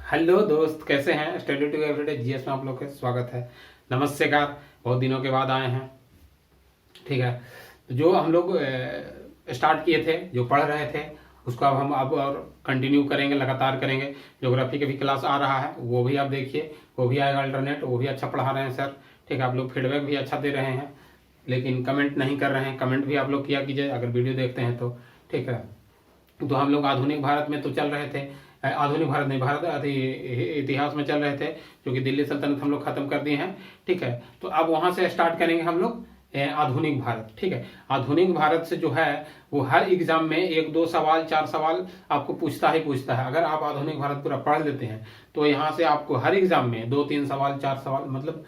Hello दोस्त, कैसे हैं। स्टडी टू एवरीडे जीएस में आप लोग का स्वागत है। नमस्कार। बहुत दिनों के बाद आए हैं। ठीक है, तो जो हम लोग स्टार्ट किए थे, जो पढ़ रहे थे, उसको अब हम अब और कंटिन्यू करेंगे, लगातार करेंगे। ज्योग्राफी के भी क्लास आ रहा है, वो भी आप देखिए, वो भी आएगा अल्टरनेट, वो भी अच्छा पढ़ा रहे हैं सर। ठीक है, आप लोग फीडबैक भी अच्छा दे रहे हैं, लेकिन कमेंट नहीं कर रहे हैं। कमेंट भी आप लोग किया कीजिए अगर वीडियो देखते हैं तो। ठीक है, तो हम लोग आधुनिक भारत में तो चल रहे थे, आधुनिक भारत नहीं, भारत इतिहास में चल रहे थे, जो कि दिल्ली सल्तनत हम लोग खत्म कर दिए हैं। ठीक है, तो अब वहां से स्टार्ट करेंगे हम लोग आधुनिक भारत। ठीक है, आधुनिक भारत से जो है वो हर एग्जाम में 1 2 सवाल 4 सवाल आपको पूछता ही पूछता है। अगर आप आधुनिक भारत पूरा पढ़ लेते हैं तो यहाँ से आपको हर एग्जाम में 2 3 सवाल 4 सवाल, मतलब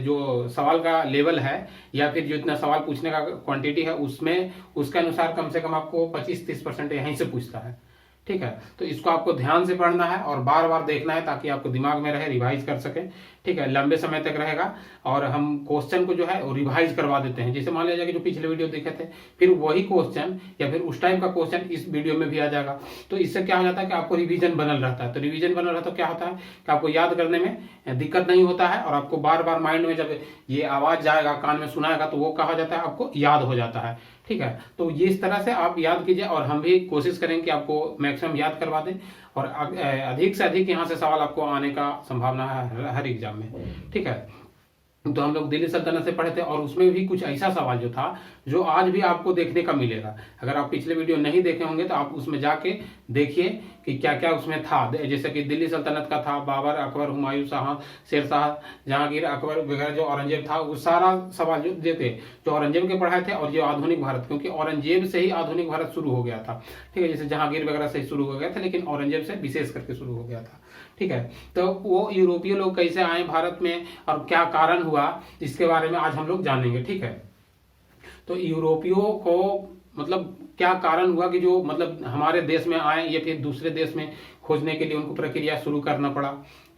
जो सवाल का लेवल है या फिर जो इतना सवाल पूछने का क्वांटिटी है, उसमें उसके अनुसार कम से कम आपको 25 30% यहीं से पूछता है। ठीक है, तो इसको आपको ध्यान से पढ़ना है और बार बार देखना है ताकि आपको दिमाग में रहे, रिवाइज कर सके। ठीक है, लंबे समय तक रहेगा। और हम क्वेश्चन को जो है वो रिवाइज करवा देते हैं। जैसे मान लीजिए कि जो पिछले वीडियो देखे थे, फिर वही क्वेश्चन या फिर उस टाइप का क्वेश्चन इस वीडियो में भी आ जाएगा। तो इससे क्या हो जाता है कि आपको रिवीजन बनल रहता है। तो रिवीजन बनल रहता है तो क्या होता है कि आपको याद करने में दिक्कत नहीं होता है, और आपको बार बार माइंड में जब ये आवाज जाएगा, कान में सुनाएगा, तो वो कहा जाता है आपको याद हो जाता है। ठीक है, तो ये इस तरह से आप याद कीजिए, और हम भी कोशिश करेंगे कि आपको मैक्सिमम याद करवा दें, और अधिक से अधिक यहाँ से सवाल आपको आने का संभावना है हर एग्जाम में। ठीक है, तो हम लोग दिल्ली सल्तनत से पढ़े थे, और उसमें भी कुछ ऐसा सवाल जो था जो आज भी आपको देखने का मिलेगा। अगर आप पिछले वीडियो नहीं देखे होंगे तो आप उसमें जाके देखिए कि क्या क्या उसमें था। जैसे कि दिल्ली सल्तनत का था, बाबर, अकबर, हुमायूं, शाह, शेर शाह, जहांगीर, अकबर वगैरह, जो औरंगजेब था, वो सारा सवाल जो देते जो औरंगजेब के पढ़ाए थे, और जो आधुनिक भारत, क्योंकि औरंगजेब से ही आधुनिक भारत शुरू हो गया था। ठीक है, जैसे जहांगीर वगैरह से शुरू हो गया था, लेकिन औरंगजेब से विशेष करके शुरू हो गया था। ठीक है, तो वो यूरोपीय लोग कैसे आए भारत में और क्या कारण हुआ, इसके बारे में आज हम लोग जानेंगे। ठीक है, तो यूरोपियों को मतलब क्या कारण हुआ कि जो मतलब हमारे देश में आए या फिर दूसरे देश में खोजने के लिए उनको प्रक्रिया शुरू करना पड़ा।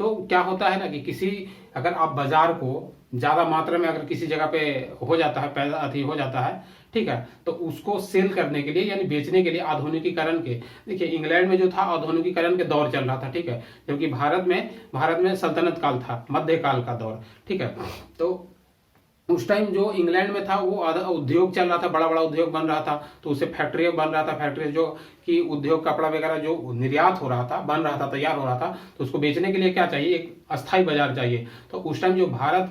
तो क्या होता है ना कि किसी अगर आप बाजार को ज्यादा मात्रा में अगर किसी जगह पे हो जाता है, पैदा अति हो जाता है, ठीक है, तो उसको सेल करने के लिए यानी बेचने के लिए आधुनिकीकरण के, देखिए इंग्लैंड में जो था आधुनिकीकरण के दौर चल रहा था। ठीक है, जबकि भारत में सल्तनत काल था, मध्यकाल का दौर। ठीक है, तो उस टाइम जो इंग्लैंड में था वो उद्योग चल रहा था, बड़ा बड़ा उद्योग बन रहा था, तो उससे फैक्ट्री बन रहा था, फैक्ट्री जो कि उद्योग कपड़ा वगैरह जो निर्यात हो रहा था, बन रहा था, तैयार हो रहा था, तो उसको बेचने के लिए क्या चाहिए, एक अस्थायी बाजार चाहिए। तो उस टाइम जो भारत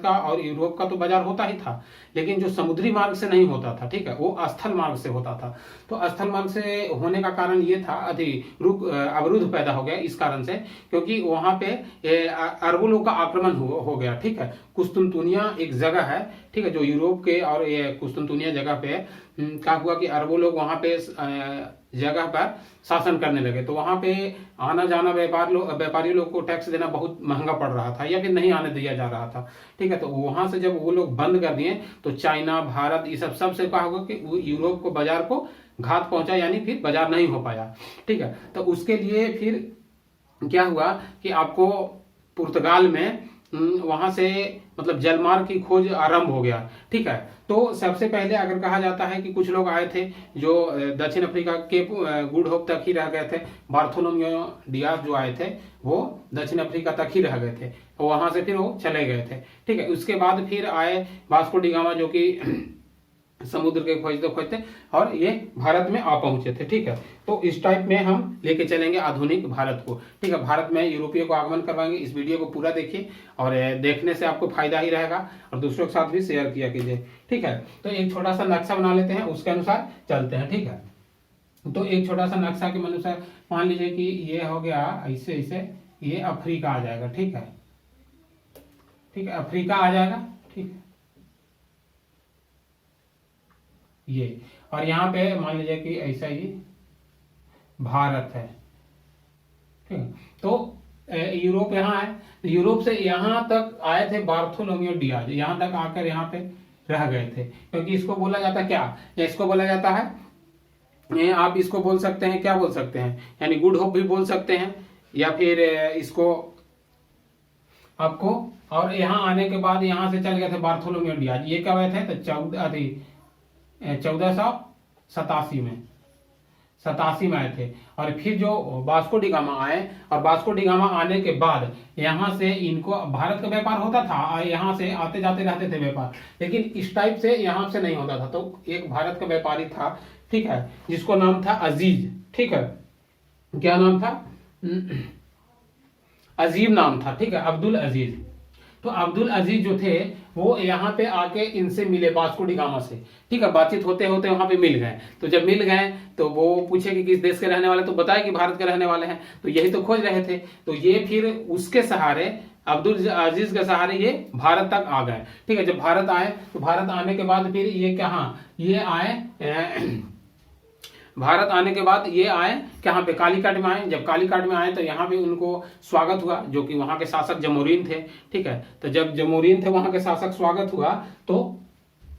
का और यूरोप का तो बाजार होता ही था, लेकिन जो समुद्री मार्ग से नहीं होता था। ठीक है, वो स्थल मार्ग से होता था। तो स्थल मार्ग से होने का कारण ये था, अवरुद्ध पैदा हो गया इस कारण से, क्योंकि वहां पे अरबों लोग का आक्रमण हो गया। ठीक है, कुस्तुनतुनिया एक जगह है, ठीक है, जो यूरोप के, और ये कुस्तुनतुनिया जगह पे क्या हुआ कि अरबों लोग वहां पे जगह पर शासन करने लगे। तो वहां पे आना जाना व्यापारी लोग को टैक्स देना बहुत महंगा पड़ रहा था, या फिर नहीं आने दिया जा रहा था। ठीक है, तो वहां से जब वो लोग बंद कर दिए तो चाइना, भारत, ये सब से क्या होगा कि यूरोप को बाजार को घात पहुंचा, यानी फिर बाजार नहीं हो पाया। ठीक है, तो उसके लिए फिर क्या हुआ कि आपको पुर्तगाल में वहां से मतलब जलमार्ग की खोज आरंभ हो गया। ठीक है, तो सबसे पहले अगर कहा जाता है कि कुछ लोग आए थे जो दक्षिण अफ्रीका के गुड होप तक ही रह गए थे। बार्थोलोमेयो डियाज जो आए थे वो दक्षिण अफ्रीका तक ही रह गए थे, और वहां से फिर वो चले गए थे। ठीक है, उसके बाद फिर आए वास्को डी गामा, जो कि समुद्र के खोजते खोजते और ये भारत में आ पहुंचे थे। ठीक है, तो इस टाइप में हम लेके चलेंगे आधुनिक भारत को। ठीक है, भारत में यूरोपियों को आगमन करवाएंगे। इस वीडियो को पूरा देखिए, और देखने से आपको फायदा ही रहेगा, और दूसरों के साथ भी शेयर किया कीजिए। ठीक है, तो एक छोटा सा नक्शा बना लेते हैं, उसके अनुसार चलते हैं। ठीक है, तो एक छोटा सा नक्शा के अनुसार मान लीजिए कि ये हो गया ऐसे ऐसे, ये अफ्रीका आ जाएगा। ठीक है, ठीक है, अफ्रीका आ जाएगा। ठीक है, ये, और यहाँ पे मान लीजिए कि ऐसा ही भारत है। ठीक है, तो यूरोप यहाँ है, तो यूरोप से यहाँ तक आए थे बार्थोलोमेयो डियाज, यहाँ तक आकर यहाँ पे रह गए थे। क्योंकि इसको बोला जाता है क्या, या इसको बोला जाता है, आप इसको बोल सकते हैं, क्या बोल सकते हैं, यानी गुड होप भी बोल सकते हैं, या फिर इसको आपको, और यहाँ आने के बाद यहाँ से चल गए थे बार्थोलोमेयो डियाज। ये कब आए थे, तो 1487 में, 87 में आए थे। और फिर जो वास्को डी गामा आए, और वास्को डी गामा आने के बाद यहाँ से इनको भारत का व्यापार होता था, यहाँ से आते जाते रहते थे व्यापार, लेकिन इस टाइप से यहाँ से नहीं होता था। तो एक भारत का व्यापारी था, ठीक है, जिसको नाम था अजीज, ठीक है, क्या नाम था, अजीब नाम था, ठीक है, अब्दुल अजीज। तो अब्दुल अजीज जो थे वो यहाँ पे आके इनसे मिले वास्को डी गामा से, ठीक है, बातचीत होते होते वहां पे मिल गए। तो जब मिल गए तो वो पूछे कि किस देश के रहने वाले, तो बताया कि भारत के रहने वाले हैं, तो यही तो खोज रहे थे। तो ये फिर उसके सहारे, अब्दुल अजीज के सहारे ये भारत तक आ गए, ठीक है। जब भारत आए तो भारत आने के बाद फिर ये कहाँ, ये आए भारत आने के बाद ये आए कहाँ पे, कालीकट में आए। जब कालीकट में आए तो यहाँ पे उनको स्वागत हुआ, जो कि वहां के शासक जमोरीन थे, ठीक है। तो जब जमोरीन थे वहां के शासक, स्वागत हुआ, तो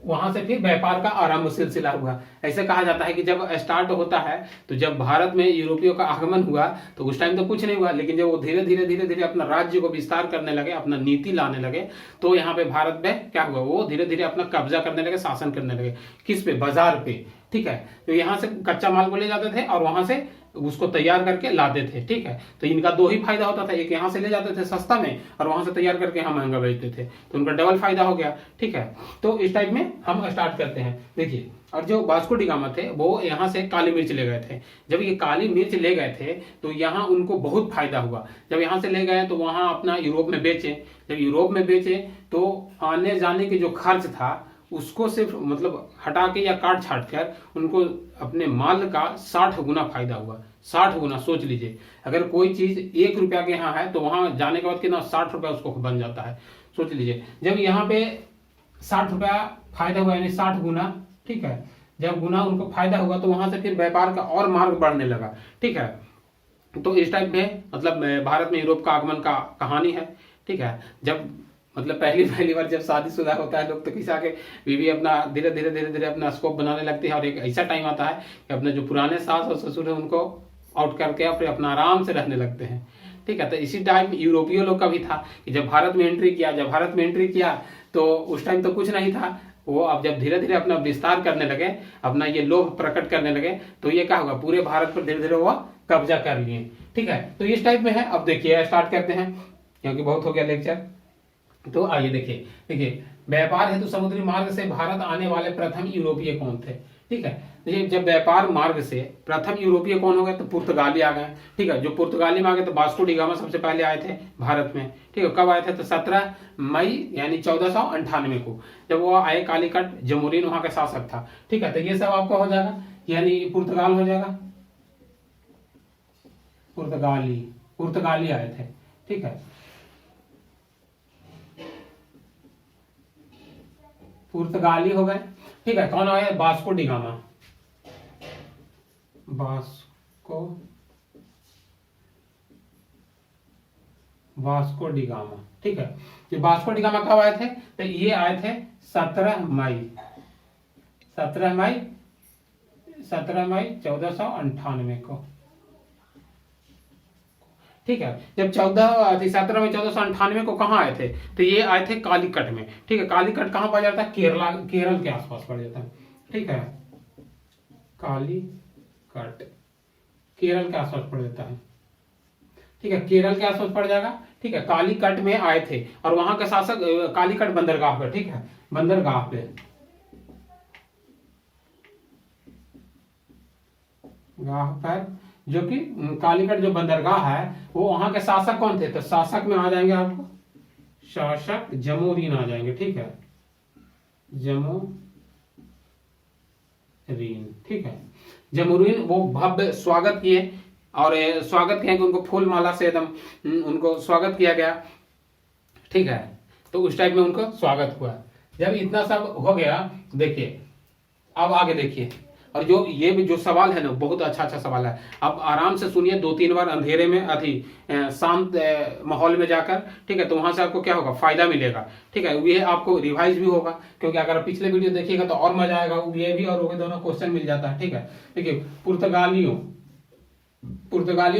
वहां से फिर व्यापार का आरंभ सिलसिला हुआ। ऐसे कहा जाता है कि जब स्टार्ट होता है, तो जब भारत में यूरोपियों का आगमन हुआ तो उस टाइम तो कुछ नहीं हुआ, लेकिन जब वो धीरे धीरे अपना राज्य को विस्तार करने लगे, अपना नीति लाने लगे, तो यहाँ पे भारत में क्या हुआ, वो धीरे धीरे अपना कब्जा करने लगे, शासन करने लगे। किस पे, बाजार पे, ठीक है। तो यहाँ से कच्चा माल को ले जाते थे और वहां से उसको तैयार करके लाते थे, ठीक है। तो इनका दो ही फायदा होता था, एक यहाँ से ले जाते थे सस्ता में, और वहां से तैयार करके हम महंगा बेचते थे, तो उनका डबल फायदा हो गया, ठीक है। तो इस टाइप में हम स्टार्ट करते हैं, देखिए। और जो वास्को डी गामा थे वो यहाँ से काली मिर्च ले गए थे। जब ये काली मिर्च ले गए थे तो यहाँ उनको बहुत फायदा हुआ। जब यहाँ से ले गए तो वहां अपना यूरोप में बेचे। जब यूरोप में बेचे तो आने जाने के जो खर्च था उसको सिर्फ मतलब हटा के या काट छाट कर उनको अपने माल का 60 गुना फायदा हुआ। 60 गुना, सोच लीजिए, अगर कोई चीज 1 रुपया के यहाँ है तो वहां जाने के बाद कितना, 60 रुपया उसको बन जाता है, सोच लीजिए। जब यहाँ पे 60 रुपया फायदा हुआ, यानी 60 गुना, ठीक है। जब गुना उनको फायदा हुआ तो वहां से फिर व्यापार का और मार्ग बढ़ने लगा, ठीक है। तो इस टाइप में मतलब भारत में यूरोप का आगमन का कहानी है, ठीक है। जब मतलब पहली बार जब शादीशुदा होता है लोग, तो किसी आके बीवी अपना धीरे धीरे अपना स्कोप बनाने लगती है, और एक ऐसा टाइम आता है कि अपने जो पुराने सास और ससुर है उनको आउट करके फिर अपना आराम से रहने लगते हैं, ठीक है। तो इसी टाइम यूरोपीय लोग का भी था कि जब भारत में एंट्री किया तो उस टाइम तो कुछ नहीं था। वो अब जब धीरे धीरे अपना विस्तार करने लगे, अपना ये लोभ प्रकट करने लगे, तो ये क्या होगा, पूरे भारत पर धीरे धीरे वो कब्जा कर लिए, ठीक है। तो इस टाइप में है। अब देखिए स्टार्ट करते हैं, क्योंकि बहुत हो गया लेक्चर। तो आइए देखिए व्यापार हेतु समुद्री मार्ग से भारत आने वाले प्रथम यूरोपीय कौन थे, ठीक है। देखिए जब व्यापार मार्ग से प्रथम यूरोपीय कौन हो गए, तो पुर्तगाली आ गए, ठीक है। जो पुर्तगाली में आ गए तो वास्को डी गामा सबसे पहले आए थे भारत में, ठीक है। कब आए थे, तो 17 मई यानी 1498 को, जब वो आए कालीकट, जमोरीन वहां का शासक था, ठीक है। तो ये सब आपका हो जाएगा, यानी पुर्तगाल हो जाएगा, पुर्तगाली आए थे, ठीक है। पुर्तगाली हो गए, ठीक है। कौन आया, Vasco D gamma, Vasco D gamma, ठीक है। ये वास्को डी गामा कब आए थे, तो ये आए थे 17 मई 1498 को, ठीक है। जब 17 मई 1498 को कहाँ आए थे, तो ये आए थे कालीकट में, ठीक है। कालीकट कहाँ पड़ जाता है, केरल के आसपास पड़ जाता है, ठीक है। कालीकट केरल के आसपास पड़ जाता है, ठीक है। केरल के आसपास पड़ जाएगा, ठीक है। कालीकट में आए थे, और वहां का शासक कालीकट बंदरगाह पर, ठीक है, बंदरगाह पे जो कि कालीकट जो बंदरगाह है, वो वहां के शासक कौन थे, तो शासक में आ जाएंगे आपको, शासक जमोरीन आ जाएंगे, ठीक है, जमोरीन, ठीक है। जमोरीन वो भव्य स्वागत किए, और स्वागत किया कि उनको फूल माला से एकदम उनको स्वागत किया गया, ठीक है। तो उस टाइप में उनको स्वागत हुआ। जब इतना सब हो गया, देखिए अब आगे देखिए, और जो ये भी जो सवाल है ना, बहुत अच्छा सवाल है। अब आराम से सुनिए, 2-3 बार अंधेरे में शांत माहौल में जाकर, ठीक है। तो वहां से आपको क्या होगा, फायदा मिलेगा, ठीक है। ये आपको रिवाइज भी होगा, क्योंकि अगर पिछले वीडियो देखिएगा तो और मजा आएगा, ये भी और वो भी दोनों क्वेश्चन मिल जाता है, ठीक है। देखिए पुर्तगालियों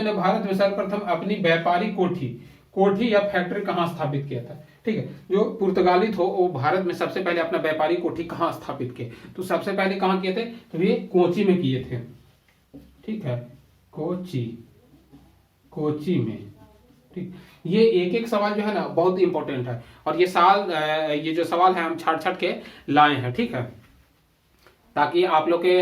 ने भारत में सर्वप्रथम अपनी व्यापारी कोठी या फैक्ट्री कहाँ स्थापित किया था, ठीक है। जो पुर्तगाली थे वो भारत में सबसे पहले अपना व्यापारी कोठी कहाँ स्थापित किए, तो सबसे पहले कहाँ किए थे, तो ये कोची में किए थे, ठीक है, कोची, कोची में। ठीक, ये एक एक सवाल जो है ना बहुत इंपॉर्टेंट है, और ये जो सवाल है हम छाट छाट के लाए हैं, ठीक है, ताकि आप लोग के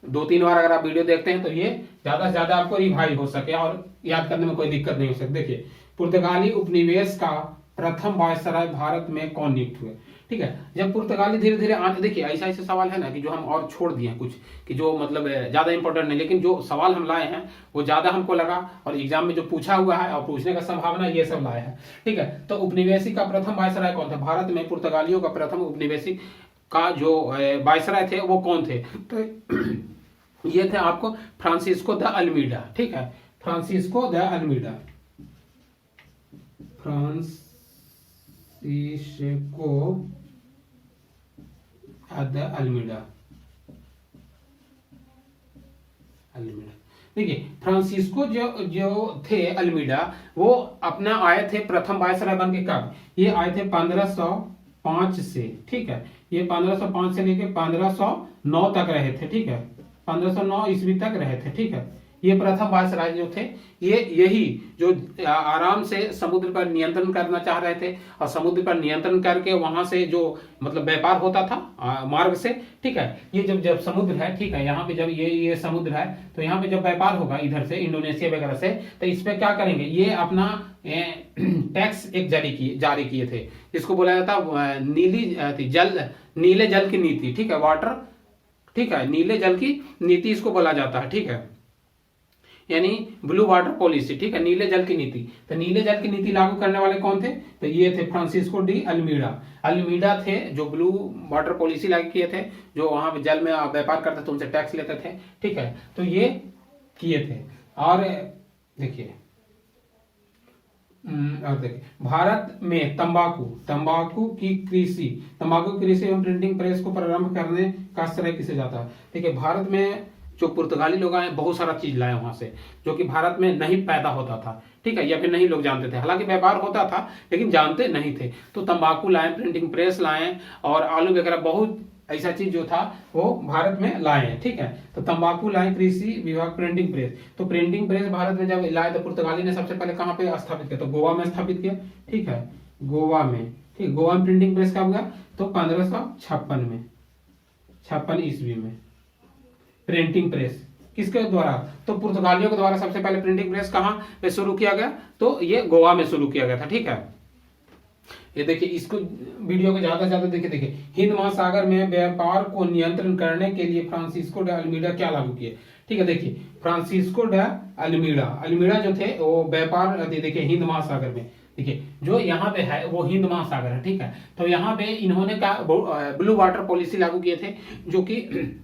2-3 बार अगर आप वीडियो देखते हैं तो ये ज्यादा से ज्यादा आपको रिवाइज हो सके और याद करने में कोई दिक्कत नहीं हो सके। देखिए, पुर्तगाली उपनिवेश का प्रथम वायसराय भारत में कौन नियुक्त हुए? ठीक है, जब पुर्तगाली धीरे धीरे आने, देखिए ऐसा ऐसे सवाल है ना कि जो हम और छोड़ दिए हैं कुछ, कि जो मतलब ज्यादा इंपॉर्टेंट नहीं, लेकिन जो सवाल हम लाए हैं वो ज्यादा हमको लगा, और एग्जाम में जो पूछा हुआ है और पूछने का संभावना, ये सब लाए हैं। ठीक है, तो उपनिवेशी का प्रथम वायसराय कौन था? भारत में पुर्तगालियों का प्रथम उपनिवेशी का जो वायसराय थे वो कौन थे? तो ये थे आपको फ्रांसिस्को द अल्मीडा। ठीक है, Francisco de Almeida, Francisco de Almeida, Almeida. देखिए, फ्रांसिस्को जो थे अल्मीडा, वो अपना आए थे प्रथम वायसराय बन के। कब? ये आए थे 1505 से। ठीक है, ये 1505 से लेके 1509 तक रहे थे। ठीक है, 1509 ईस्वी तक रहे थे। ठीक है, ये प्रथम वायसराय जो थे, यही जो आराम से समुद्र पर नियंत्रण करना चाह रहे थे, और समुद्र पर नियंत्रण करके वहां से जो मतलब व्यापार होता था मार्ग से। ठीक है, ये जब समुद्र है, ठीक है, यहाँ पे जब ये समुद्र है, तो यहाँ पे जब व्यापार होगा इधर से इंडोनेशिया वगैरह से, तो इस पे क्या करेंगे? ये अपना टैक्स एक जारी किए थे, जिसको बोला जाता नीले जल की नीति। ठीक है, वाटर, ठीक है, नीले जल की नीति इसको बोला जाता है। ठीक है, यानी ब्लू वाटर पॉलिसी। ठीक है, नीले जल की नीति। तो नीले जल की नीति लागू करने वाले कौन थे? तो ये थे फ्रांसिस्को डी अल्मीडा। अल्मीडा थे जो ब्लू वाटर पॉलिसी लागू किए थे, जो वहां पे जल में व्यापार करते थे, उनसे टैक्स लेते थे। ठीक है, तो ये किए थे। और देखिए, भारत में तंबाकू की कृषि एवं प्रिंटिंग प्रेस को प्रारंभ करने का श्रेय किसे जाता है? देखिए, भारत में जो पुर्तगाली लोग आए, बहुत सारा चीज लाए वहां से, जो कि भारत में नहीं पैदा होता था। ठीक है, या फिर नहीं लोग जानते थे, हालांकि व्यापार होता था लेकिन जानते नहीं थे। तो तंबाकू लाए, प्रिंटिंग प्रेस लाए, और आलू वगैरह बहुत ऐसा चीज जो था वो भारत में लाए हैं। ठीक है, तो तंबाकू लाए, कृषि विभाग, प्रिंटिंग प्रेस। तो प्रिंटिंग प्रेस भारत में जब लाए तो पुर्तगाली ने सबसे पहले कहाँ पे स्थापित किया? तो गोवा में स्थापित किया। ठीक है, गोवा में। ठीक, गोवा में प्रिंटिंग प्रेस कब हुआ? तो 1556 में, 56 ईस्वी में प्रिंटिंग प्रेस किसके द्वारा? तो पुर्तगालियों के द्वारा सबसे पहले प्रिंटिंग प्रेस कहाँ पे शुरू किया गया? तो ये गोवा में शुरू किया गया था। ठीक है, ये देखिए, इसको वीडियो को ज्यादा से ज्यादा देखिए। हिंद महासागर में व्यापार को नियंत्रण करने के लिए फ्रांसिस्को डे अल्मीडा क्या लागू किए? ठीक है, देखिए, फ्रांसिस्को डे अल्मीडा जो थे वो व्यापार, देखिए, हिंद महासागर में, देखिए, जो यहाँ पे है वो हिंद महासागर है। ठीक है, तो यहाँ पे इन्होंने का ब्लू वाटर पॉलिसी लागू किए थे, जो कि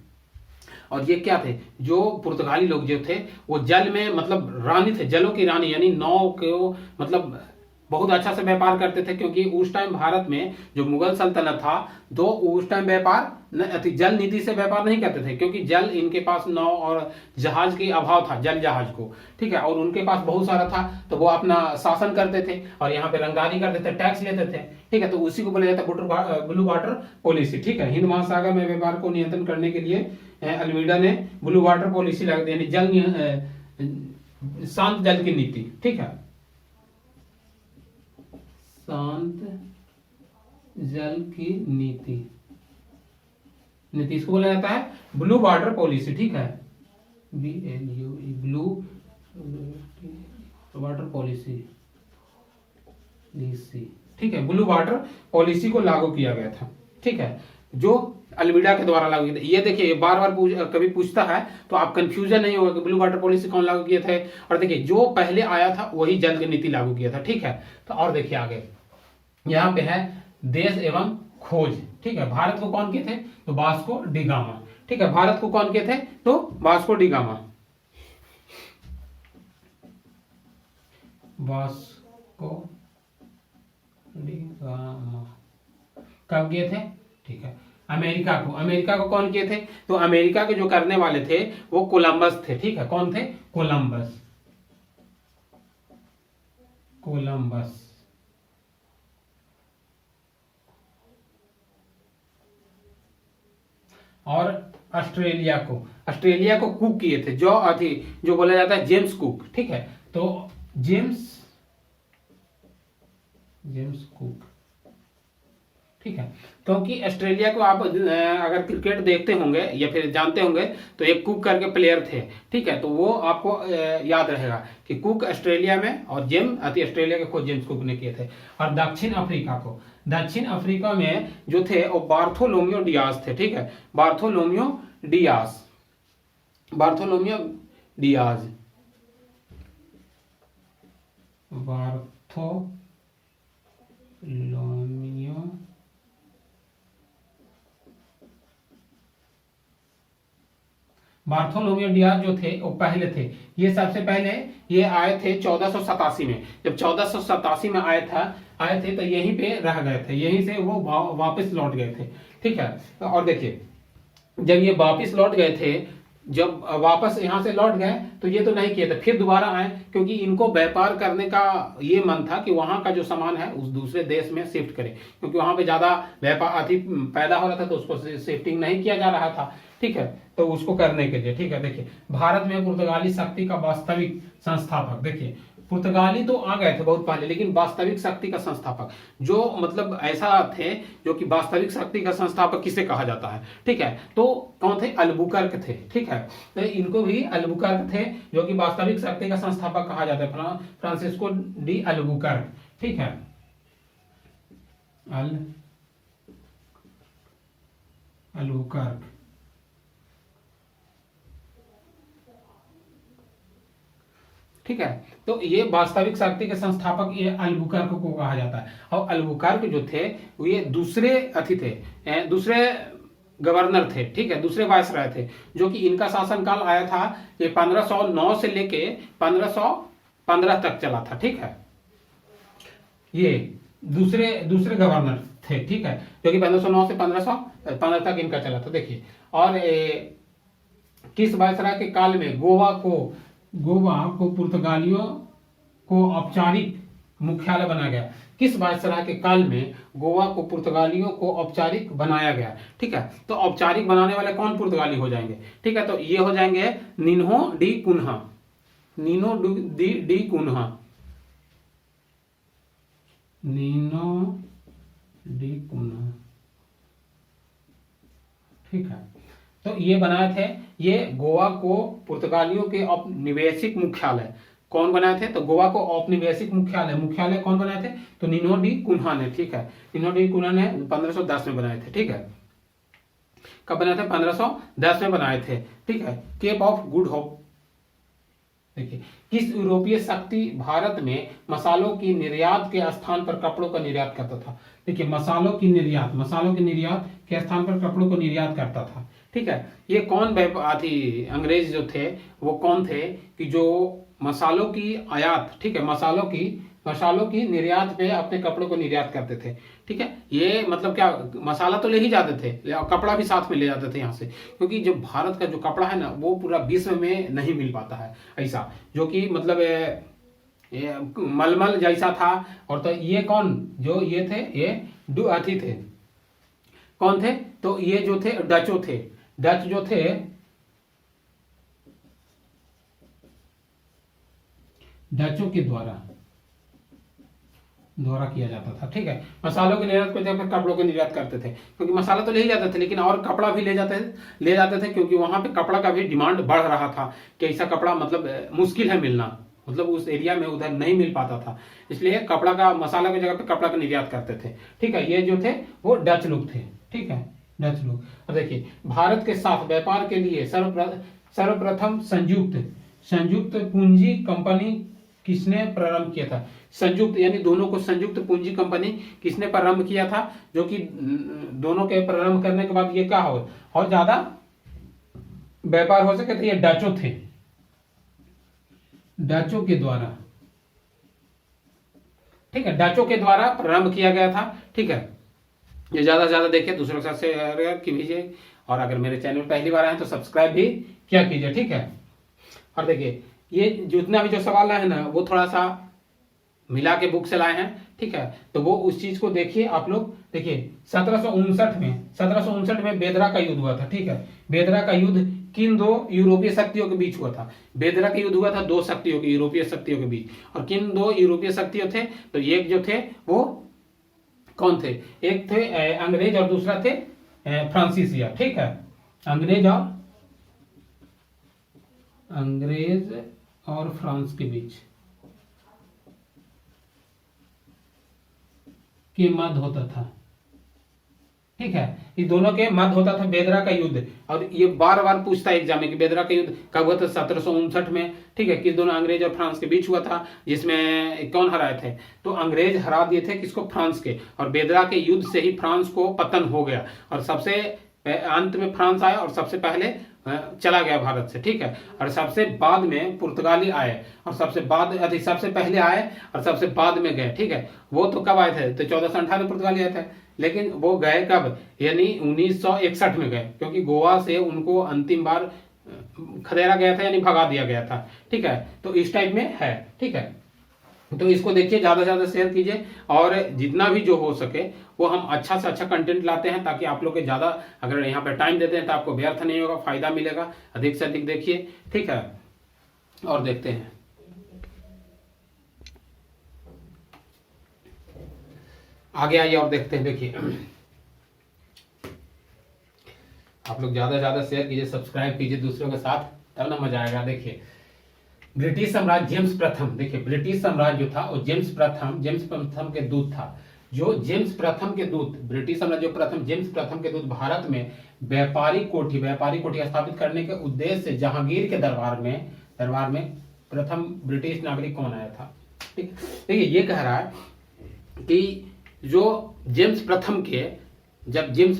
और ये क्या थे? जो पुर्तगाली लोग जो थे वो जल में मतलब रानी थे, जलों की रानी, यानी नाव को मतलब बहुत अच्छा से व्यापार करते थे, क्योंकि उस टाइम भारत में जो मुगल सल्तनत था, तो उस टाइम जल नीति से व्यापार नहीं करते थे, क्योंकि जल इनके पास नाव और जहाज की अभाव था, जल जहाज को। ठीक है, और उनके पास बहुत सारा था, तो वो अपना शासन करते थे और यहाँ पे रंगदारी करते थे, टैक्स लेते थे। ठीक है, तो उसी को बोला जाता है ब्लू वाटर पॉलिसी। ठीक है, हिंद महासागर में व्यापार को नियंत्रण करने के लिए अल्मीडा ने ब्लू वाटर पॉलिसी लगा दी, यानी शांत जल की नीति। ठीक है, शांत जल की नीति इसको बोला जाता है ब्लू वाटर पॉलिसी। ठीक है, BLU, ब्लू वाटर पॉलिसी। ठीक है, ब्लू वाटर पॉलिसी को लागू किया गया था। ठीक है, जो अल्मीडा के द्वारा लागू किया। ये देखिए, बार बार कभी पूछता है तो आप कंफ्यूजन नहीं होगा कि ब्लू वाटर पॉलिसी कौन लागू किए थे। और देखिए, जो पहले आया था वही जल की नीति लागू किया था। ठीक है, तो और देखिए आगे यहाँ पे है देश एवं खोज। ठीक है, भारत को कौन किए थे? तो वास्को डी गामा। ठीक है, भारत को कौन किए थे? तो Vasco D gamma. Vasco D gamma कब किए थे? ठीक है, अमेरिका को कौन किए थे? तो अमेरिका के जो करने वाले थे वो कोलंबस थे। ठीक है, कौन थे? कोलंबस। और ऑस्ट्रेलिया को कुक किए थे, जो बोला जाता है जेम्स कुक। ठीक है, तो जेम्स कुक। ठीक है, क्योंकि ऑस्ट्रेलिया को आप अगर क्रिकेट देखते होंगे या फिर जानते होंगे तो एक कुक करके प्लेयर थे। ठीक है, तो वो आपको याद रहेगा कि कुक ऑस्ट्रेलिया में और ऑस्ट्रेलिया के खोज जेम्स कुक ने किए थे। और दक्षिण अफ्रीका में जो थे वो बार्थोलोमियो डियाज थे। ठीक है, बार्थोलोमियो डियाज बार्थोलोमियो डियाज जो थे वो पहले थे। ये सबसे पहले ये आए थे 1487 में। जब 1487 में आए थे तो यहीं पे रह गए थे, यहीं से वो वापस लौट गए थे। ठीक है, और देखिए जब ये वापस लौट गए थे, जब वापस यहाँ से लौट गए तो ये तो नहीं किए थे, फिर दोबारा आए, क्योंकि इनको व्यापार करने का ये मन था कि वहां का जो सामान है उस दूसरे देश में शिफ्ट करें, क्योंकि वहां पे ज्यादा व्यापार पैदा हो रहा था तो उसको शिफ्टिंग नहीं किया जा रहा था। ठीक है, तो उसको करने के लिए, ठीक है, देखिए भारत में पुर्तगाली शक्ति का वास्तविक संस्थापक, देखिए पुर्तगाली तो आ गए थे बहुत पहले, लेकिन वास्तविक शक्ति का संस्थापक जो मतलब ऐसा थे जो कि वास्तविक शक्ति का संस्थापक किसे कहा जाता है। ठीक है, तो कौन थे? अल्बुकर्क थे। ठीक है, तो इनको भी अल्बुकर्क थे जो कि वास्तविक शक्ति का संस्थापक कहा जाता है, फ्रांसिस्को डी अल्बुकर्क। ठीक है, अल्बुकर्क। ठीक है, तो ये वास्तविक शक्ति के संस्थापक ये अल्बुकर्क को कहा जाता है। और अल्बुकर्क जो थे ये दूसरे दूसरे गवर्नर थे। ठीक है, दूसरे वायसराय थे, जो कि इनका शासनकाल आया था ये 1509 से लेके 1515 तक चला था। ठीक है, ये दूसरे गवर्नर थे। ठीक है, जो कि 1509 से 1515 तक इनका चला था। देखिए, और किस वायसराय के काल में गोवा को पुर्तगालियों को औपचारिक मुख्यालय बनाया गया? किस वायसराय के काल में गोवा को पुर्तगालियों को औपचारिक बनाया गया? ठीक है, तो औपचारिक बनाने वाले कौन पुर्तगाली हो जाएंगे? ठीक है, तो ये हो जाएंगे नीनो डी कुन्हा। ठीक है, तो ये बनाए थे, ये गोवा को पुर्तगालियों के औपनिवेशिक मुख्यालय कौन बनाए थे? तो गोवा को औपनिवेशिक मुख्यालय कौन बनाए थे? तो नीनो डी कुन्हा ने। ठीक है, नीनो डी कुन्हा ने 1510 में बनाए थे। ठीक है, कब बनाए थे? 1510 में बनाए थे। ठीक है, केप ऑफ गुड होप। देखिए, किस यूरोपीय शक्ति भारत में मसालों की निर्यात के स्थान पर कपड़ों का निर्यात करता था? देखिए, मसालों की निर्यात के स्थान पर कपड़ों को निर्यात करता था। ठीक है, ये कौन अंग्रेज जो थे वो कौन थे कि जो मसालों की आयात, ठीक है, मसालों की निर्यात पे अपने कपड़ों को निर्यात करते थे। ठीक है, ये मतलब क्या, मसाला तो ले ही जाते थे और कपड़ा भी साथ में ले जाते थे यहाँ से, क्योंकि जो भारत का जो कपड़ा है ना वो पूरा विश्व में नहीं मिल पाता है ऐसा, जो कि मतलब ये मलमल जैसा था। और तो ये कौन जो ये थे, ये थे, कौन थे? तो ये जो थे डच जो थे, डचों के द्वारा किया जाता था। ठीक है, मसालों के निर्यात को जब कपड़ों के निर्यात करते थे, क्योंकि मसाला तो ले ही जाते थे लेकिन और कपड़ा भी ले जाते थे, क्योंकि वहां पे कपड़ा का भी डिमांड बढ़ रहा था कि ऐसा कपड़ा मतलब मुश्किल है मिलना, मतलब उस एरिया में उधर नहीं मिल पाता था, इसलिए मसाला की जगह पे कपड़ा का निर्यात करते थे। ठीक है, ये जो थे वो डच लोग थे। ठीक है, डच लोग। और देखिए, भारत के साथ व्यापार के लिए सर्वप्रथम संयुक्त पूंजी कंपनी किसने प्रारंभ किया था? संयुक्त यानी दोनों को संयुक्त पूंजी कंपनी किसने प्रारंभ किया था? जो कि दोनों के प्रारंभ करने के बाद ये क्या हो और ज्यादा व्यापार हो सके, तो ये डचों के द्वारा, ठीक है, डचों के द्वारा प्रारंभ किया गया था। ठीक है, ये ज्यादा से ज्यादा देखिए, दूसरों के साथ शेयर कीजिए, और अगर मेरे चैनल पहली बार आए तो सब्सक्राइब भी क्या कीजिए। ठीक है, और देखिए ये जितना भी जो सवाल है ना वो थोड़ा सा मिला के बुक से लाए हैं, ठीक है। तो वो उस चीज को देखिए आप लोग, देखिए 1759 में बेदरा का युद्ध हुआ था, ठीक है। बेदरा का युद्ध किन दो यूरोपीय शक्तियों के बीच हुआ था? बेदरा का युद्ध हुआ था दो शक्तियों के, यूरोपीय शक्तियों के बीच। और किन दो यूरोपीय शक्तियों थे? तो एक जो थे वो कौन थे? एक थे अंग्रेज और दूसरा थे फ्रांसीसिया, ठीक है। अंग्रेज और फ्रांस के बीच के मध्य होता था, ठीक है। इन दोनों के मध्य होता था बेदरा का युद्ध। और ये बार बार पूछता है एग्जाम में कि बेदरा का युद्ध कब हुआ था? 1759 में, ठीक है। किस दोनों अंग्रेज और फ्रांस के बीच हुआ था, जिसमें कौन हराए थे? तो अंग्रेज हरा दिए थे किसको? फ्रांस के। और बेदरा के युद्ध से ही फ्रांस को पतन हो गया और सबसे अंत में फ्रांस आया और सबसे पहले चला गया भारत से, ठीक है। और सबसे बाद में पुर्तगाली आए और सबसे पहले आए और सबसे बाद में गए, ठीक है। वो तो कब आए थे? तो 1458 में पुर्तगाली आए थे, लेकिन वो गए कब? यानी 1961 में गए, क्योंकि गोवा से उनको अंतिम बार खदेड़ा गया था, यानी भगा दिया गया था, ठीक है। तो इस टाइप में है, ठीक है। तो इसको देखिए, ज्यादा से ज्यादा शेयर कीजिए और जितना भी जो हो सके वो हम अच्छा से अच्छा कंटेंट लाते हैं, ताकि आप लोग के ज्यादा, अगर यहाँ पे टाइम देते हैं तो आपको व्यर्थ नहीं होगा, फायदा मिलेगा। अधिक से अधिक देखिए, ठीक है। और देखते हैं आगे, आइए और देखते हैं। देखिए आप लोग ज्यादा से ज्यादा शेयर कीजिए, सब्सक्राइब कीजिए दूसरों के साथ, तब ना मजा आएगा। देखिए ब्रिटिश साम्राज्य, जेम्स प्रथम, देखिए ब्रिटिश साम्राज्य जो था वो जेम्स प्रथम के दूत था। जो जेम्स प्रथम के दूत, ब्रिटिश साम्राज्य जो प्रथम जेम्स प्रथम के दूत भारत में व्यापारी कोठी स्थापित करने के उद्देश्य से जहांगीर के दरबार में प्रथम ब्रिटिश नागरिक कौन आया था? ठीक, देखिए ये कह रहा है कि जो जेम्स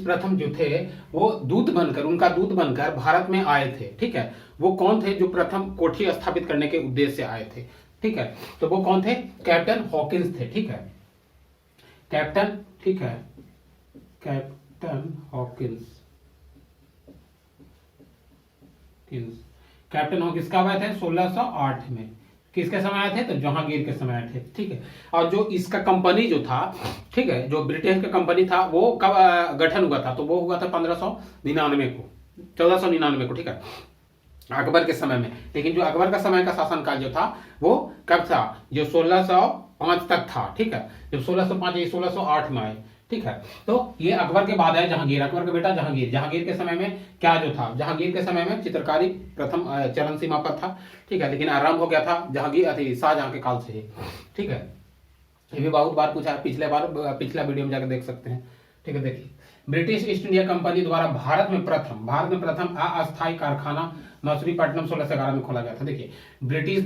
प्रथम जो थे वो उनका दूत बनकर भारत में आए थे, ठीक है। वो कौन थे? जो प्रथम कोठी स्थापित करने के उद्देश्य से आए थे, ठीक है। तो वो कौन थे? कैप्टन हॉकिंस थे, ठीक है। कैप्टन, ठीक है, कैप्टन हॉकिंस कब आए थे? 1608 में। किसके समय आए थे? तो जहांगीर के समय आए थे, ठीक है। और जो इसका कंपनी जो था, ठीक है, जो ब्रिटेन का कंपनी था वो कब गठन हुआ था? तो वो हुआ था 1499 को, ठीक है, अकबर के समय में। लेकिन जो अकबर का समय का शासनकाल जो था वो कब था? जो 1605 तक था, ठीक है। जब 1605 ये 1608 में आए, ठीक है। तो ये अकबर के बाद है जहांगीर, अकबर का बेटा जहांगीर के समय में क्या जो था? जहांगीर के समय में चित्रकारी प्रथम चरण सीमा पर था, ठीक है। लेकिन आरंभ हो गया था शाहजहां के काल से ही, ठीक है। ये भी बहुत बार पूछा है, पिछला वीडियो में जाकर देख सकते हैं, ठीक है। देखिए ब्रिटिश ईस्ट इंडिया कंपनी द्वारा भारत में प्रथम अस्थायी कारखाना मसूलीपट्टनम 1611 में खोला गया था। देखिए ब्रिटिश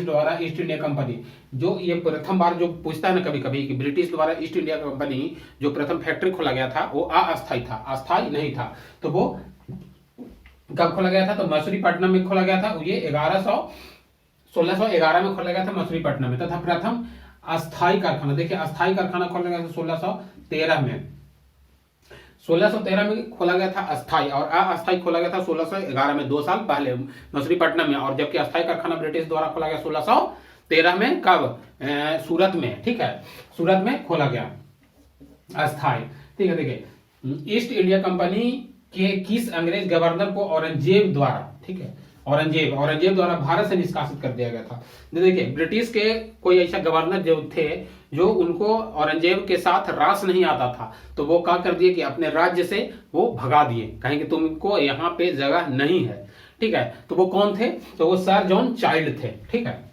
द्वारा ईस्ट इंडिया कंपनी, जो ये प्रथम बार जो पूछता है ना कभी कभी कि ब्रिटिश द्वारा ईस्ट इंडिया कंपनी जो प्रथम फैक्ट्री खोला गया था वो अस्थायी था, अस्थायी नहीं था। तो वो कब खोला गया था? तो मसूलीपट्टनम में खोला गया था। ये 1611 में खोला गया था मसूलीपट्टनम में। तथा प्रथम अस्थायी कारखाना, देखिए अस्थायी कारखाना खोला गया था 1613 में। 1613 में खोला गया था अस्थाई, और अस्थाई खोला गया था 1611 में, 2 साल पहले मसूलीपट्टनम में। और जबकि अस्थाई कारखाना ब्रिटिश द्वारा खोला गया 1613 में, कब? सूरत में, ठीक है, सूरत में खोला गया अस्थाई, ठीक है। देखिए ईस्ट इंडिया कंपनी के किस अंग्रेज गवर्नर को औरंगजेब द्वारा, ठीक है, औरंगजेब द्वारा भारत से निष्कासित कर दिया गया था? देखिए ब्रिटिश के कोई ऐसा गवर्नर जो थे जो उनको औरंगजेब के साथ रास नहीं आता था, तो वो क्या कर दिए कि अपने राज्य से वो भगा दिए, कहें कि तुमको यहाँ पे जगह नहीं है, ठीक है। तो वो कौन थे? तो वो सर जॉन चाइल्ड थे, ठीक है,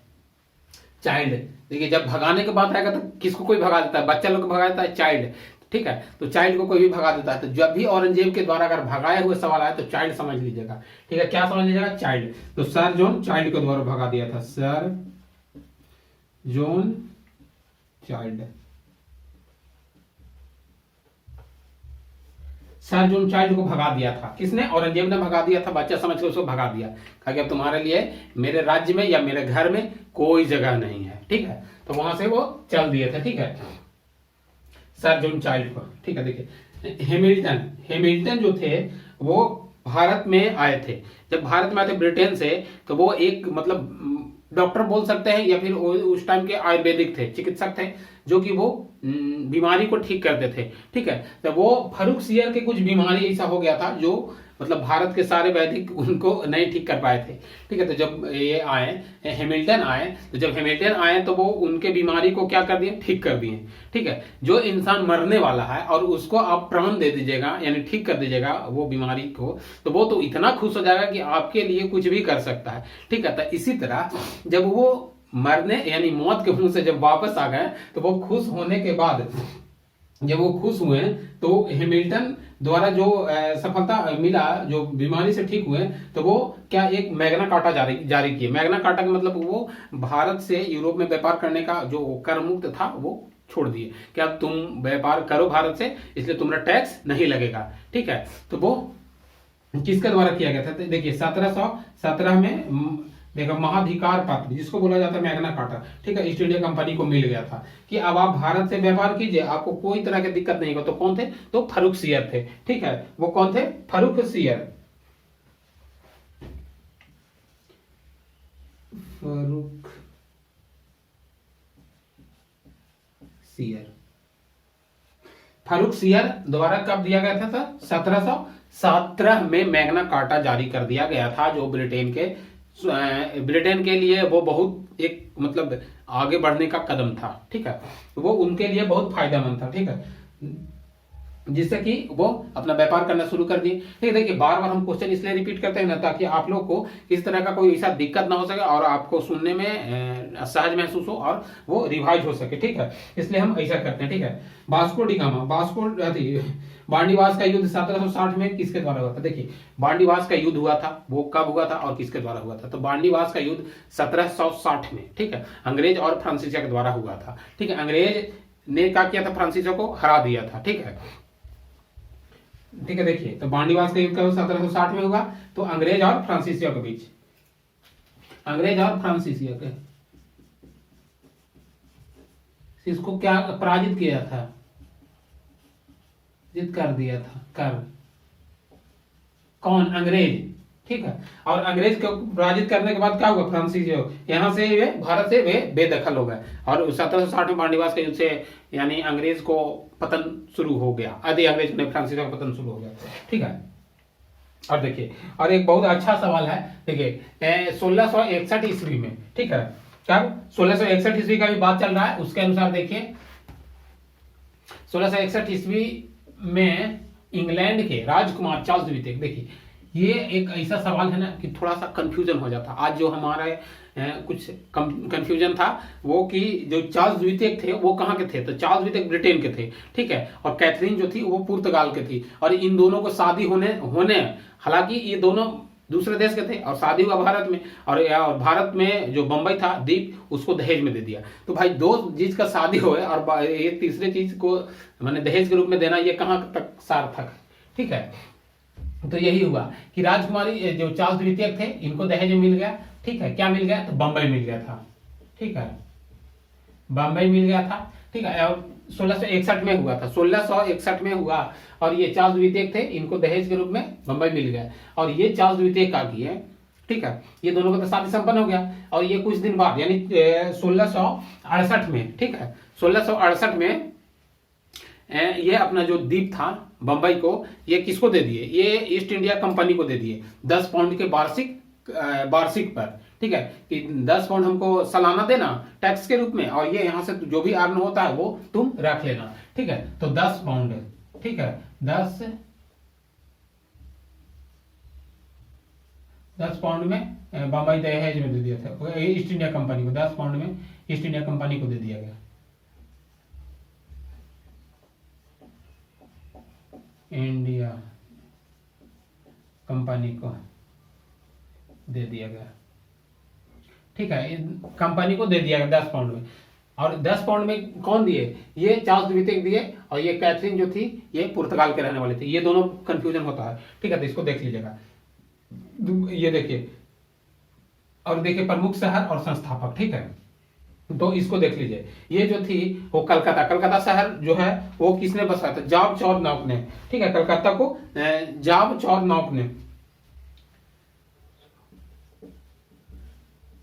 चाइल्ड। देखिए जब भगाने की बात आएगा तो किसको कोई भगा देता है? बच्चा लोग को भगा देता है, चाइल्ड, ठीक है। तो चाइल्ड को कोई भी भगा देता है। तो जब भी औरंगजेब के द्वारा अगर भगाए हुए सवाल आए तो चाइल्ड समझ लीजिएगा, ठीक है। क्या समझ लीजिएगा? चाइल्ड। तो सर जॉन चाइल्ड के द्वारा भगा दिया था, sir John child, sir John child को भगा दिया था। किसने? औरंगजेब ने भगा दिया था, बच्चा समझ के उसको भगा दिया, कहा कि अब तुम्हारे लिए मेरे राज्य में या मेरे घर में कोई जगह नहीं है, ठीक है। तो वहां से वो चल दिए थे, ठीक है, सर जॉन चाइल्ड को, ठीक है। देखिए हेमिल्टन जो थे वो भारत में आए थे। जब भारत में आए थे ब्रिटेन से, तो वो एक मतलब डॉक्टर बोल सकते हैं, या फिर उस टाइम के आयुर्वेदिक थे, चिकित्सक थे, जो कि वो बीमारी को ठीक करते थे। ठीक है, तो वो फर्रुखसियर के कुछ बीमारी ऐसा हो गया था जो मतलब भारत के सारे वैदिक उनको नहीं ठीक कर पाए थे। ठीक है, तो जब ये आए हैमिल्टन आए, तो जब हैमिल्टन आए तो वो उनके बीमारी को क्या कर दिए, ठीक कर दिए। ठीक है, जो इंसान मरने वाला है और उसको आप प्राण दे दीजिएगा, यानी ठीक कर दीजिएगा वो बीमारी को, तो वो तो इतना खुश हो जाएगा कि आपके लिए कुछ भी कर सकता है। ठीक है, तो इसी तरह जब वो मरने यानी मौत के मुंह से जब वापस आ गए, तो वो खुश होने के बाद जब वो खुश हुए तो हैमिल्टन द्वारा जो सफलता मिला, जो बीमारी से ठीक हुए, तो वो क्या एक मैग्ना कार्टा जारी किए। मैग्ना कार्टा का मतलब वो भारत से यूरोप में व्यापार करने का जो कर मुक्त था वो छोड़ दिए, क्या तुम व्यापार करो भारत से, इसलिए तुम्हारा टैक्स नहीं लगेगा। ठीक है, तो वो किसके द्वारा किया गया था, तो देखिए 1717 में देखो महाधिकार पत्र जिसको बोला जाता है मैग्ना कार्टा, ठीक है, ईस्ट इंडिया कंपनी को मिल गया था कि अब आप भारत से व्यापार कीजिए, आपको कोई तरह की दिक्कत नहीं होगा। तो कौन थे, तो फर्रुखसियर थे। ठीक है, वो कौन थे, फर्रुखसियर। फर्रुखसियर द्वारा कब दिया गया था, 1717 में मैग्ना कार्टा जारी कर दिया गया था, जो ब्रिटेन के लिए वो बहुत एक मतलब आगे बढ़ने का कदम था। ठीक है, वो उनके लिए बहुत फायदेमंद था। ठीक है, जिससे कि वो अपना व्यापार करना शुरू कर दिए। ठीक है, देखिए बार बार हम क्वेश्चन इसलिए रिपीट करते हैं ना, ताकि आप लोग को इस तरह का कोई ऐसा दिक्कत ना हो सके और आपको सुनने में सहज महसूस हो और वो रिवाइज हो सके। ठीक है, इसलिए हम ऐसा करते हैं। ठीक है, वास्को डी गामा, बांडीवास का युद्ध 1760 में किसके द्वारा हुआ था। देखिए बांडीवास का युद्ध हुआ था, वो कब हुआ था और किसके द्वारा हुआ था, तो बांडीवास का युद्ध 1760 में, ठीक है, अंग्रेज और फ्रांसीसियों के द्वारा हुआ था। ठीक है, अंग्रेज ने क्या किया था, फ्रांसीसियों को हरा दिया था। ठीक है, ठीक है, देखिए तो बांडीवास का युद्ध कब 1760 में हुआ, तो अंग्रेज और फ्रांसीसियों के बीच, अंग्रेज और फ्रांसीसियों के, इसको क्या पराजित किया था, जित कर दिया था, कर कौन, अंग्रेज। ठीक है, और अंग्रेज को पराजित करने के बाद क्या हुआ, फ्रांसीसियो यहां से वे भारत से वे बेदखल हो गए और 1760 में बांडीवास के युद्ध से यानी अंग्रेज को पतन शुरू हो गया, आदि अंग्रेज ने फ्रांसीसियो का पतन शुरू हो गया। ठीक है, और देखिए और एक बहुत अच्छा सवाल है, देखिए 1661 ईस्वी में, ठीक है, कब 1661 ईस्वी का भी बात चल रहा है, उसके अनुसार देखिए 1661 ईस्वी में इंग्लैंड के राजकुमार चार्ल्स द्वितीय, देखिए ये एक ऐसा सवाल है ना कि थोड़ा सा कंफ्यूजन हो जाता। आज जो हमारे कुछ कंफ्यूजन था वो कि जो चार्ल्स द्वितीय थे वो कहाँ के थे, तो चार्ल्स द्वितीय ब्रिटेन के थे। ठीक है, और कैथरीन जो थी वो पुर्तगाल के थी, और इन दोनों को शादी होने हालांकि ये दोनों दूसरे देश के थे और शादी हुआ भारत में, और भारत में जो बंबई था द्वीप उसको दहेज में दे दिया। तो भाई दो चीज का शादी हो और ये तीसरे चीज को मैंने दहेज के रूप में देना, ये कहाँ तक सार्थक। ठीक है, तो यही हुआ कि राजकुमारी जो चार्ल्स द्वितीय थे इनको दहेज मिल गया। ठीक है, क्या मिल गया, तो बंबई मिल गया था। ठीक है, बंबई मिल गया था। ठीक है, और 1661 में हुआ था, 1661 में हुआ, और ये चार्ल्स द्वितीय थे, इनको दहेज के रूप में बंबई मिल गया, और ये चार्ल्स द्वितीय का की है। ठीक है, ये दोनों का तो शादी संपन्न हो गया, और ये कुछ दिन बाद यानी 1668 में, ठीक है, 1668 में ये अपना जो द्वीप था बंबई को, ये किसको दे दिए, ये ईस्ट इंडिया कंपनी को दे दिए 10 पाउंड के वार्षिक पर। ठीक है, कि 10 पाउंड हमको सालाना देना टैक्स के रूप में, और ये यहां से जो भी अर्न होता है वो तुम रख लेना। ठीक है, तो 10 पाउंड, ठीक है, 10 पाउंड में बंबई दहेज में दे दिया था ईस्ट इंडिया कंपनी को, 10 पाउंड में ईस्ट इंडिया कंपनी को दे दिया गया, इंडिया कंपनी को दे दिया गया। ठीक है, कंपनी को दे दिया गया 10 पाउंड में, और 10 पाउंड में कौन दिए, ये चार्ल्स द्वितीय दिए, और ये कैथरीन जो थी ये पुर्तगाल के रहने वाले थे। ये दोनों कंफ्यूजन होता है। ठीक है, तो इसको देख लीजिएगा, ये देखिए, और देखिए प्रमुख शहर और संस्थापक। ठीक है, तो इसको देख लीजिए, ये जो थी वो कलकत्ता शहर जो है वो किसने बसाया था, जॉब चार्नॉक ने। ठीक है, कलकत्ता को जॉब चार्नॉक ने,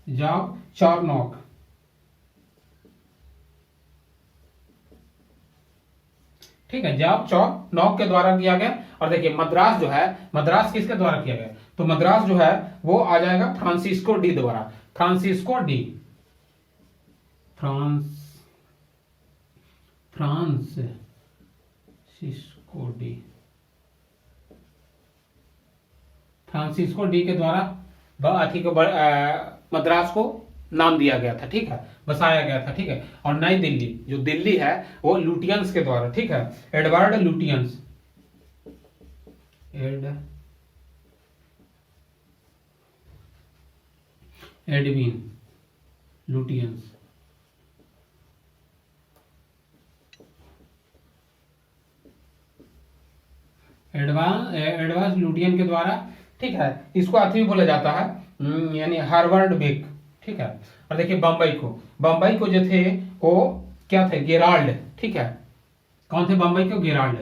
जॉब चार्नोक, ठीक है, जॉब चार्नोक के द्वारा किया गया। और देखिए मद्रास जो है, मद्रास किसके द्वारा किया गया, तो मद्रास जो है वो आ जाएगा फ्रांसिस्को डी द्वारा, Francisco de, Francisco de, Francisco de के द्वारा अथी को मद्रास को नाम दिया गया था, ठीक है, बसाया गया था, ठीक है। और नई दिल्ली, जो दिल्ली है वो लुटियंस के द्वारा, ठीक है, एडवर्ड लुटियंस, एडविन लुटियंस, एडवांस लुटियन के द्वारा, ठीक है। इसको अथी भी बोला जाता है, यानी हार्वर्ड बेक, ठीक है। और देखिए बम्बई को जो थे वो क्या थे, गेराल्ड, ठीक है। कौन थे बम्बई को, गेराल्ड,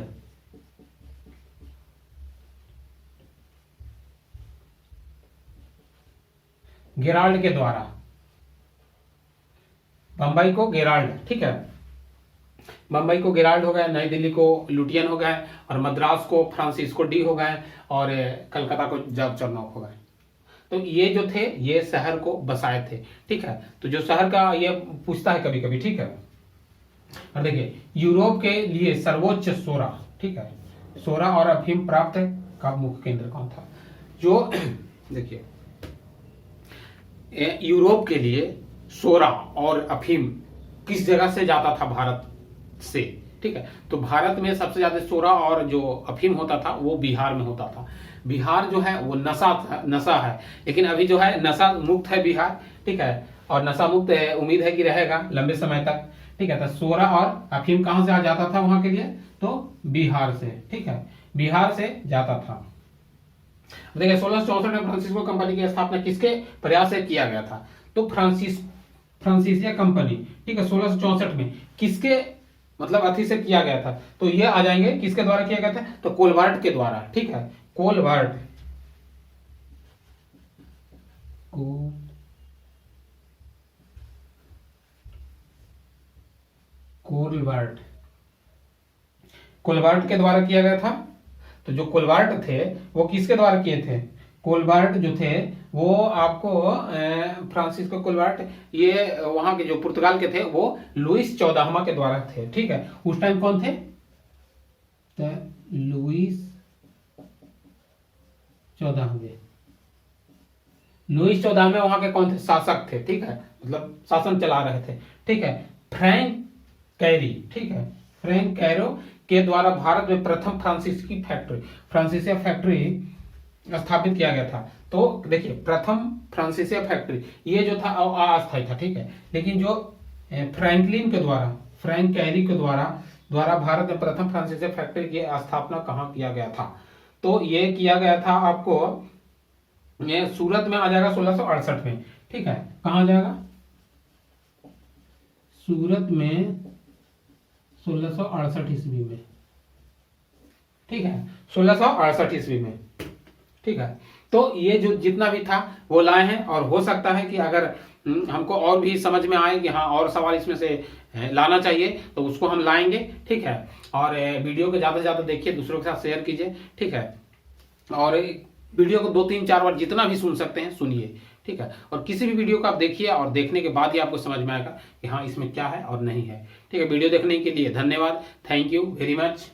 गेराल्ड के द्वारा, बम्बई को गेराल्ड, ठीक है, बम्बई को गेराल्ड हो गया, नई दिल्ली को लुटियन हो गए, और मद्रास को फ्रांसिस्को डी हो गए, और कलकत्ता को जॉब चार्नोक हो गए। तो ये जो थे ये शहर को बसाए थे, ठीक है। तो जो शहर का ये पूछता है कभी कभी, ठीक है। और देखिए यूरोप के लिए सर्वोच्च सोरा, ठीक है, सोरा और अफीम प्राप्त का मुख्य केंद्र कौन था, जो देखिए यूरोप के लिए सोरा और अफीम किस जगह से जाता था, भारत से, ठीक है। तो भारत में सबसे ज्यादा सोरा और जो अफीम होता था वो बिहार में होता था। बिहार जो है वो नशा है, लेकिन अभी जो है नशा मुक्त है बिहार, ठीक है, और नशा मुक्त है, उम्मीद है कि रहेगा लंबे समय तक, ठीक है। तो सोरा और अफीम कहां से आ जाता था वहां के लिए, तो बिहार से, ठीक है, बिहार से जाता था। देखिए 1664 में फ्रांसिस्को कंपनी की स्थापना किसके प्रयास से किया गया था, तो फ्रांसीसिया कंपनी, ठीक है, 1664 में किसके मतलब अथी से किया गया था, तो ये आ जाएंगे किसके द्वारा किया गया था, तो कोलवर्ट के द्वारा, ठीक है, कोलवर्ट कोलवर्ट के द्वारा किया गया था। तो जो कोलवर्ट थे वो किसके द्वारा किए थे, कोलवर्ट जो थे वो आपको फ्रांसिस्को कोलवर्ट, ये वहां के जो पुर्तगाल के थे वो लुइस 14वां के द्वारा थे, ठीक है। उस टाइम कौन थे, तो लुइस 14वें वहां के कौन थे, शासक थे, ठीक है, मतलब शासन चला रहे थे, ठीक है। फ्रैंक कैरी, ठीक है, फ्रैंक कैरो के द्वारा भारत में प्रथम फ्रांसीसिया फैक्ट्री स्थापित किया गया था। तो देखिए प्रथम फ्रांसीसिया फैक्ट्री ये जो था अस्थायी था, ठीक है, लेकिन जो फ्रैंकलिन के द्वारा, फ्रैंक कैरी के द्वारा भारत में प्रथम फ्रांसीसिया फैक्ट्री की स्थापना कहाँ किया गया था, तो ये किया गया था आपको ये सूरत में आ जाएगा 1668 में, ठीक है। कहाँ आ जाएगा, सूरत में 1668 ईस्वी में, ठीक है, 1668 ईस्वी में, ठीक है। तो ये जो जितना भी था वो लाए हैं, और हो सकता है कि अगर हमको और भी समझ में आए कि हाँ और सवाल इसमें से लाना चाहिए तो उसको हम लाएंगे, ठीक है। और वीडियो को ज़्यादा से ज़्यादा देखिए, दूसरों के साथ शेयर कीजिए, ठीक है। और वीडियो को 2-3-4 बार जितना भी सुन सकते हैं सुनिए, ठीक है। और किसी भी वीडियो को आप देखिए और देखने के बाद ही आपको समझ में आएगा कि हाँ इसमें क्या है और नहीं है, ठीक है। वीडियो देखने के लिए धन्यवाद, थैंक यू वेरी मच।